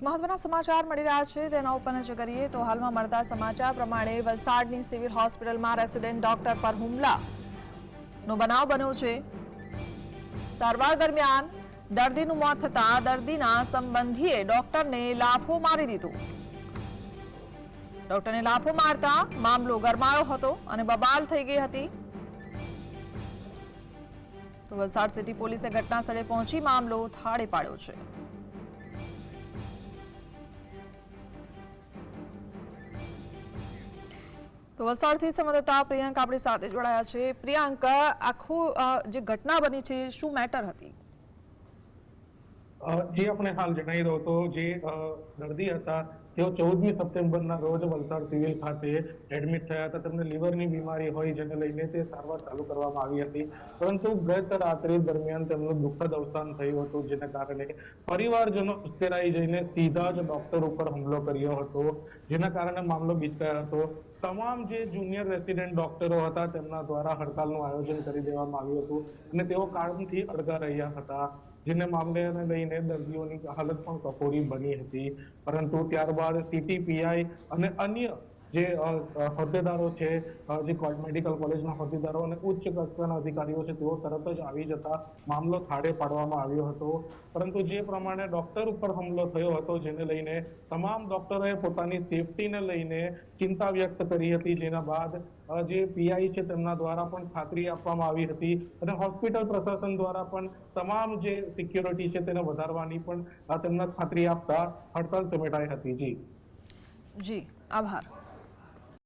મહત્વના સમાચાર મળી રહ્યા છે તેના ઉપર નજર કરીએ તો હાલમાં મળતા સમાચાર પ્રમાણે વલસાડની સિવિલ હોસ્પિટલમાં રેસિડેન્ટ ડોક્ટર પર હુમલાનો બનાવ બન્યો છે। સારવાર દરમિયાન દર્દીનું મોત થતાં દર્દીના સંબંધીએ ડોક્ટરને લાફો મારી દીધો। ડોક્ટરને લાફો મારતા મામલો ગરમાયો હતો અને બબાલ થઈ ગઈ હતી। તો વલસાડ સિટી પોલીસે ઘટના સ્થળે પહોંચી મામલો થાળે પાડ્યો છે। તો વલસાડથી સંવાદદાતા પ્રિયંક આપણી સાથે જોડાયા છે। પ્રિયંક, આખું જે ઘટના બની છે શું મેટર હતી? જે આપણે હાલ જણાવી રહ્યો હતો, જે દર્દી હતા તેઓ 14મી સપ્ટેમ્બરના રોજ વલસાડ સિવિલ ખાતે એડમિટ થયા હતા। તેમને લીવરની બીમારી હોય જેને લઈને તે સારવાર ચાલુ કરવામાં આવી હતી, પરંતુ ગત રાત્રિ દરમિયાન તેમનું દુઃખદ અવસાન થયું હતું, જેના કારણે પરિવારજનો ઉશ્કેરાઈ જઈને સીધા જ ડોક્ટર ઉપર હુમલો કર્યો હતો, જેના કારણે મામલો બીચકાયો હતો। તમામ જે જુનિયર રેસિડેન્ટ ડોક્ટરો હતા તેમના દ્વારા હડતાલનું આયોજન કરી દેવામાં આવ્યું હતું અને તેઓ કામથી અડગા રહ્યા હતા, જેને મામલેને લઈને દર્દીઓની હાલત પણ કફોડી બની હતી। પરંતુ ત્યારબાદ સિટી પીઆઈ અને અન્ય જે હોદ્દેદારો છે, જે મેડિકલ કોલેજના હોદ્દેદારો અને ઉચ્ચ કક્ષાના અધિકારીઓ છે, તેઓ તરત જ આવી જતા મામલો થાળે પાડવામાં આવ્યો હતો। પરંતુ જે પ્રમાણે ડોક્ટર ઉપર હુમલો થયો હતો, જેને લઈને તમામ ડોક્ટરોએ પોતાની સેફટીને લઈને ચિંતા વ્યક્ત કરી હતી, જેના બાદ જે પીઆઈ છે તેમના દ્વારા પણ ખાતરી આપવામાં આવી હતી અને હોસ્પિટલ પ્રશાસન દ્વારા પણ તમામ જે સિક્યોરિટી છે તેને વધારવાની પણ તેમના ખાતરી આપતા હડતાલ સમેટાઈ હતી। જી જી, આભાર।